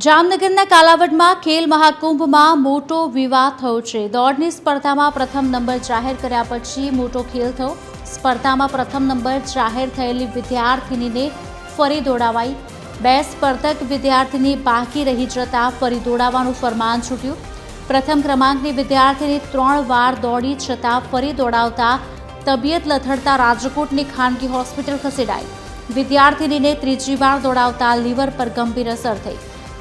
જામનગરના કાલાવડમાં ખેલ મહાકુંભમાં મોટો વિવાદ થયો છે। દોડની સ્પર્ધામાં પ્રથમ નંબર જાહેર કર્યા પછી મોટો ખેલ થયો। સ્પર્ધામાં પ્રથમ નંબર જાહેર થયેલી વિદ્યાર્થીનીને ફરી દોડાવાઈ। બે સ્પર્ધક વિદ્યાર્થીની બાકી રહી જતા ફરી દોડાવવાનું ફરમાન છૂટ્યું। પ્રથમ ક્રમાંકની વિદ્યાર્થીની 3 વાર દોડી છતાં ફરી દોડાવતા તબિયત લથડતા રાજકોટની ખાનગી હોસ્પિટલ ખસેડાઈ। વિદ્યાર્થીનીને ત્રીજી વાર દોડાવતા લીવર પર ગંભીર અસર થઈ।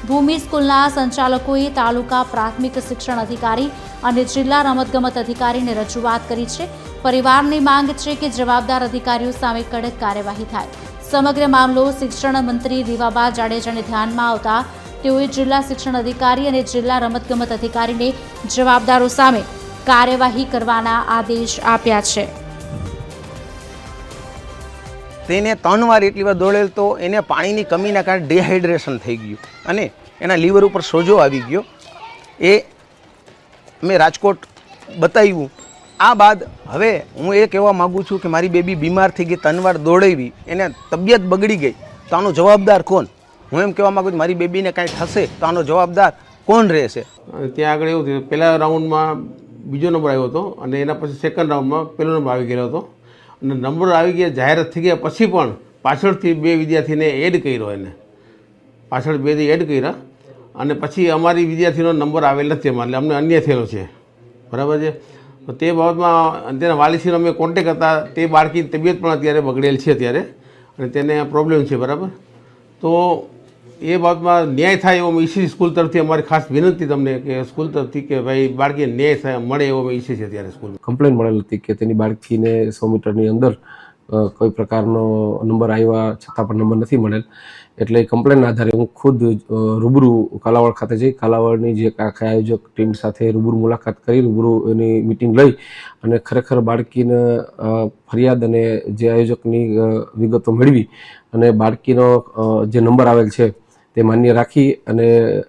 ભૂમિ સ્કૂલના સંચાલકોએ તાલુકા પ્રાથમિક શિક્ષણ અધિકારી અને જિલ્લા રમતગમત અધિકારીને રજૂઆત કરી છે। પરિવારની માંગ છે કે જવાબદાર અધિકારીઓ સામે કડક કાર્યવાહી થાય। સમગ્ર મામલો શિક્ષણ મંત્રી રીવાબા જાડેજાને ધ્યાનમાં આવતા તેઓએ જિલ્લા શિક્ષણ અધિકારી અને જિલ્લા રમતગમત અધિકારીને જવાબદારો સામે કાર્યવાહી કરવાના આદેશ આપ્યા છે। તેને 3 વાર એટલી વાર દોડેલ તો એને પાણીની કમીના કારણે ડિહાઇડ્રેશન થઈ ગયું અને એના લીવર ઉપર સોજો આવી ગયો। એ મેં રાજકોટ બતાવ્યું। આ બાદ હવે હું એ કહેવા માગું છું કે મારી બેબી બીમાર થઈ ગઈ, 3 વાર દોડાવી, એને તબિયત બગડી ગઈ, તો આનો જવાબદાર કોણ? હું એમ કહેવા માગું છું મારી બેબીને કાંઈ થશે તો આનો જવાબદાર કોણ રહેશે? ત્યાં આગળ એવું થયું, પહેલા રાઉન્ડમાં બીજો નંબર આવ્યો હતો અને એના પછી સેકન્ડ રાઉન્ડમાં પહેલો નંબર આવી ગયેલો હતો અને નંબર આવી ગયા, જાહેરાત થઈ ગયા પછી પણ પાછળથી 2 વિદ્યાર્થીને એડ કર્યો, એને પાછળ 2 એડ કર્યા અને પછી અમારી વિદ્યાર્થીનો નંબર આવેલ નથી, એટલે અમને અન્યાય થયેલો છે, બરાબર છે। તો તે બાબતમાં તેના વાલીશ્રીનો અમે કોન્ટેક્ટ હતા। તે બાળકીની તબિયત પણ અત્યારે બગડેલ છે અત્યારે અને તેને પ્રોબ્લેમ છે, બરાબર। તો એ બાબતમાં ન્યાય થાય એવો ઈસી સ્કૂલ તરફથી અમારી ખાસ વિનંતી તમને કે સ્કૂલ તરફથી કે ભાઈ બાળકીને ન્યાય થાય મળે એવો ઈસી છે અત્યારે સ્કૂલમાં। કમ્પ્લેન મળેલ હતી કે તેની બાળકીને 100 મીટરની અંદર કોઈ પ્રકારનો નંબર આવ્યા છતાં પણ નંબર નથી મળેલ। એટલે કમ્પ્લેનના આધારે હું ખુદ રૂબરૂ કાલાવડ ખાતે જઈ કાલાવડની જે આખા આયોજક ટીમ સાથે રૂબરૂ મુલાકાત કરી, રૂબરૂ એની મિટિંગ લઈ અને ખરેખર બાળકીને ફરિયાદ અને જે આયોજકની વિગતો મેળવી અને બાળકીનો જે નંબર આવેલ છે તે માન્ય રાખી અને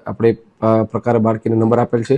આપણે પ્રકારે બાળકીને નંબર આપેલ છે।